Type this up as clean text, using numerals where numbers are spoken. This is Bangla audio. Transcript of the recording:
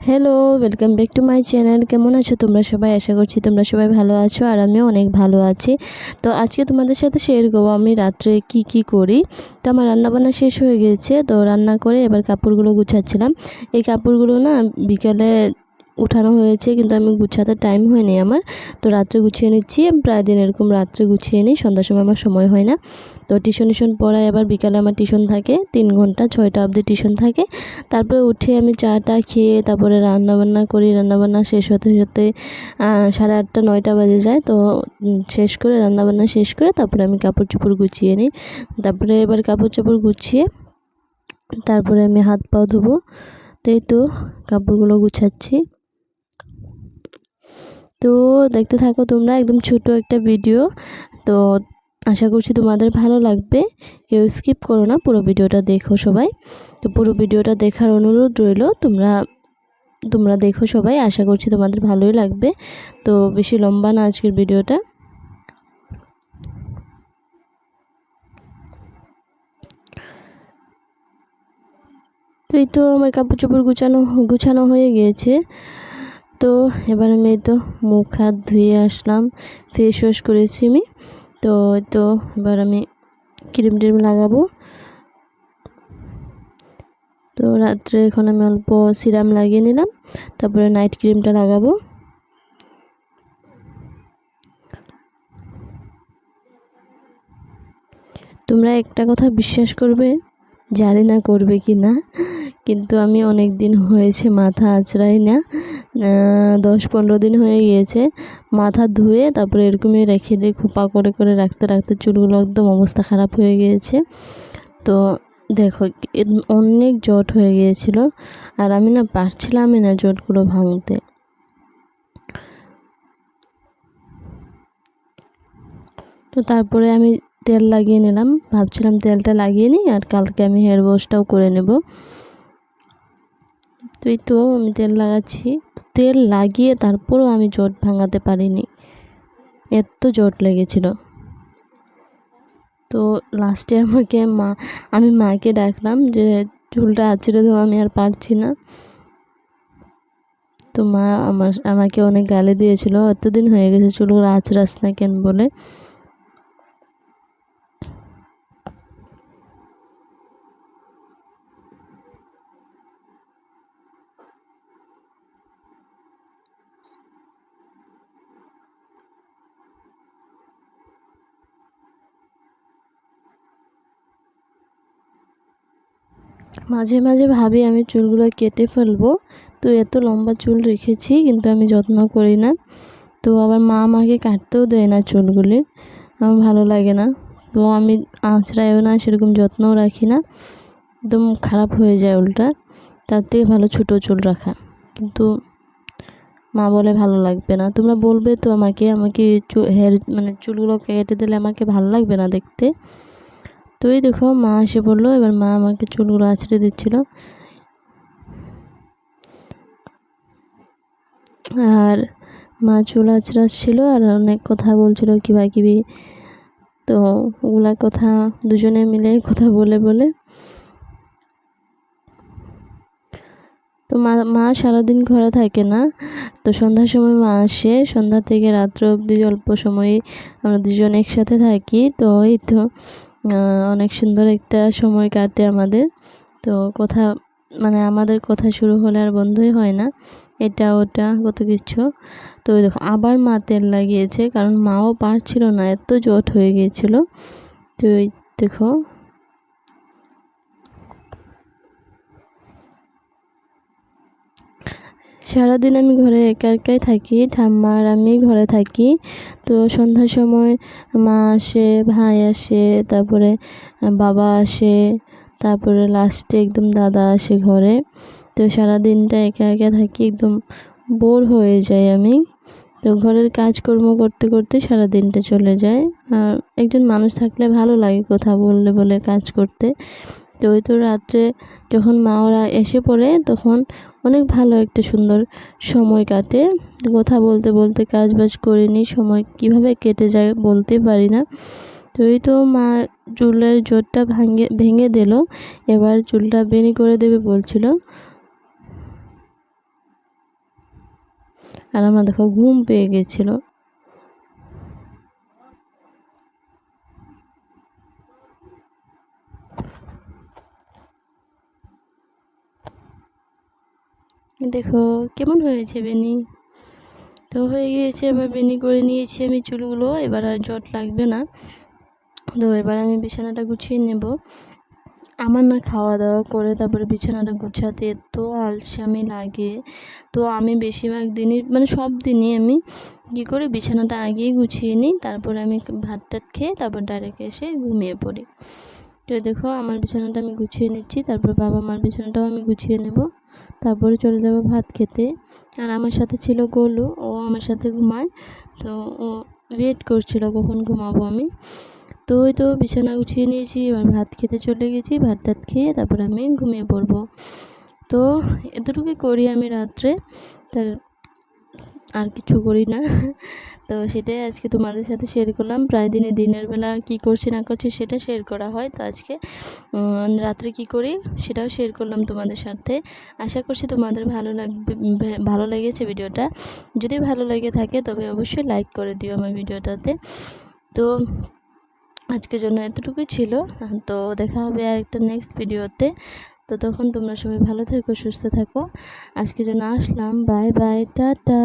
Hello, welcome back to my channel. কেমন আছো তোমরা সবাই? আশা করছি তোমরা সবাই ভালো আছো আর আমিও অনেক ভালো আছি। তো আজকে তোমাদের সাথে শেয়ার করবো আমি রাত্রে কি করি। তো আমার রান্নাবান্না শেষ হয়ে গিয়েছে, তো রান্না করে এবার কাপড়গুলো গুছাচ্ছিলাম। এই কাপড়গুলো না বিকালে উঠানো হয়েছে, কিন্তু আমি গুছাতে টাইম হয়নি আমার। তো রাত্রে গুছিয়ে নিচ্ছি, প্রায় দিন এরকম রাত্রে গুছিয়ে নিই, সন্ধ্যার সময় আমার সময় হয় না। তো টিউশন পড়াই, আবার বিকালে আমার টিউশন থাকে 3 ঘন্টা, 6টা অবধি টিউশন থাকে। তারপরে উঠে আমি চাটা খেয়ে তারপরে রান্নাবান্না করি। রান্নাবান্না শেষ হতে 8:30 9টা বেজে যায়। তো শেষ করে রান্নাবান্না শেষ করে তারপরে আমি কাপড় চোপড় গুছিয়ে নিই। তারপরে এবার কাপড় চোপড় গুছিয়ে তারপরে আমি হাত পা ধোবো। তাই তো কাপড়গুলো গুছাচ্ছি। তো দেখতে থাকো তোমরা, একদম ছোট একটা ভিডিও। তো আশা করছি তোমাদের ভালো লাগবে, কেউ স্কিপ করো না, পুরো ভিডিওটা দেখো সবাই। তো পুরো ভিডিওটা দেখার অনুরোধ রইল, তোমরা দেখো সবাই, আশা করছি তোমাদের ভালোই লাগবে। তো বেশি লম্বা না আজকের ভিডিওটা। তো এই তো আমার কাপড় চোপড় গুছানো হয়ে গিয়েছে। তো এবার আমি তো মুখ হাত ধুয়ে আসলাম, ফেস ওয়াশ করেছি আমি। তো এবার আমি ক্রিম টিম লাগাবো। তো রাত্রে এখন আমি অল্প সিরাম লাগিয়ে নিলাম, তারপরে নাইট ক্রিমটা লাগাবো। তোমরা একটা কথা বিশ্বাস করবে, জানি না করবে কি না, কিন্তু আমি অনেক দিন হয়েছে মাথা আঁচড়াই না। 10-15 দিন হয়ে গিয়েছে মাথা ধুয়ে তারপরে এরকমই রেখে দিয়ে খোপা করে করে রাখতে রাখতে চুলগুলো একদম অবস্থা খারাপ হয়ে গিয়েছে। তো দেখো অনেক জট হয়ে গিয়েছিল, আর আমি না পারছিলামই না জটগুলো ভাঙতে। তো তারপরে আমি তেল লাগিয়ে নিলাম, ভাবছিলাম তেলটা লাগিয়ে নিই আর কালকে আমি হেয়ার ওয়াশটাও করে নেব। তো এই তো আমি তেল লাগাচ্ছি। তেল লাগিয়ে তারপরও আমি জট ভাঙাতে পারিনি, এত জট লেগেছিল। তো লাস্টে আমি মাকে ডাকলাম যে চুলটা আঁচড়ে দাও, আমি আর পারছি না। তো মা আমাকে অনেক গালি দিয়েছিল, এতদিন হয়ে গেছে চুলগুলো আঁচড়াস না কেন বলে। মাঝে মাঝে ভাবি আমি চুলগুলো কেটে ফেলবো। তো এত লম্বা চুল রেখেছি, কিন্তু আমি যত্ন করি না। তো আবার মা আমাকে কাটতেও দেয় না চুলগুলি, আমার ভালো লাগে না। তো আমি আঁচড়াইও না, সেরকম যত্নও রাখি না, একদম খারাপ হয়ে যায় উল্টা। তার থেকে ভালো ছোটো চুল রাখা। কিন্তু মা বলে ভালো লাগবে না। তোমরা বলবে তো আমাকে হেয়ার চুলগুলো কেটে দিলে আমাকে ভালো লাগবে না দেখতে। তো এই দেখো মা এসে বললো, এবার মা আমাকে চুলগুলো আঁচড়ে দিচ্ছিল। আর মা চুল আঁচড়াচ্ছিল আর অনেক কথা বলছিল কিবি। তো ওগুলা কথা দুজনে মিলে কথা বলে তো মা সারাদিন ঘরে থাকে না। তো সন্ধ্যার সময় মা আসে, সন্ধ্যা থেকে রাত্র অবধি অল্প সময় আমরা দুজন একসাথে থাকি। তো এই তো অনেক সুন্দর একটা সময় কাটে আমাদের। তো আমাদের কথা শুরু হলে আর বন্ধই হয় না, এটা ওটা কত কিছু। তো দেখো আবার মা তেল লাগিয়েছে, কারণ মাও পারছিল না, এত জট হয়ে গিয়েছিল। তো দেখো সারাদিন আমি ঘরে একা একাই থাকি, ঠাম্মা আর আমি ঘরে থাকি। তো সন্ধ্যার সময় মা আসে, ভাই আসে, তারপরে বাবা আসে, তারপরে লাস্টে একদম দাদা আসে ঘরে। তো সারাদিনটা একা একা থাকি, একদম বোর হয়ে যাই আমি। তো ঘরের কাজকর্ম করতে করতে সারাদিনটা চলে যায়। আর একজন মানুষ থাকলে ভালো লাগে কথা বলে কাজ করতে। তো ওই তো রাত্রে যখন মা ওরা এসে পড়ে, তখন অনেক ভালো একটা সুন্দর সময় কাটে। কথা বলতে বলতে কাজ বাজ করে নিই, সময় কীভাবে কেটে যায় বলতে পারি না। তো এই তো মা চুলের জটটা ভেঙে দিল, এবার চুলটা বেনি করে দেবে বলছিল। আর আমার দেখো ঘুম পেয়ে গেছিলো। দেখো কেমন হয়েছে বেনি। তো হয়ে গিয়েছে, এবার বেনি করে নিয়েছি আমি চুলগুলো, এবার আর জট লাগবে না। তো এবার আমি বিছানাটা গুছিয়ে নেব। আমার না খাওয়া দাওয়া করে তারপরে বিছানাটা গুছাতে এত আলসামি লাগে। তো আমি বেশিরভাগ দিনই মানে সব দিনই আমি কী করি, বিছানাটা আগেই গুছিয়ে নিই, তারপরে আমি ভাত টাত খেয়ে তারপর ডাইরেক্ট এসে ঘুমিয়ে পড়ি। তো দেখো আমার বিছানাটা আমি গুছিয়ে নিচ্ছি, তারপর বাবা মার বিছানাটাও আমি গুছিয়ে নেব, তারপরে চলে যাব ভাত খেতে। আর আমার সাথে ছিল গোলু, ও আমার সাথে ঘুমায়। তো ও ওয়েট করছিল কখন ঘুমাবো আমি। তো ওই তো বিছানা গুছিয়ে নিয়েছি, এবার ভাত খেতে চলে গেছি, ভাত টাত খেয়ে তারপর আমি ঘুমিয়ে পড়বো। তো এতটুকুই করি আমি রাত্রে, তার আর কিছু করি না। তো সেটাই আজকে তোমাদের সাথে শেয়ার করলাম। প্রায় দিনে দিনের বেলা আর কী করছি না করছি সেটা শেয়ার করা হয়। তো আজকে রাত্রে কী করি সেটাও শেয়ার করলাম তোমাদের সাথে। আশা করছি তোমাদের ভালো লেগেছে ভিডিওটা। যদি ভালো লেগে থাকে তবে অবশ্যই লাইক করে দিও আমার ভিডিওটাতে। তো আজকের জন্য এতটুকুই ছিল। তো দেখা হবে আরেকটা নেক্সট ভিডিওতে। তো তখন তোমরা সবাই ভালো থেকো, সুস্থ থাকো। আজকের জন্য আসলাম, বাই বাই, টাটা।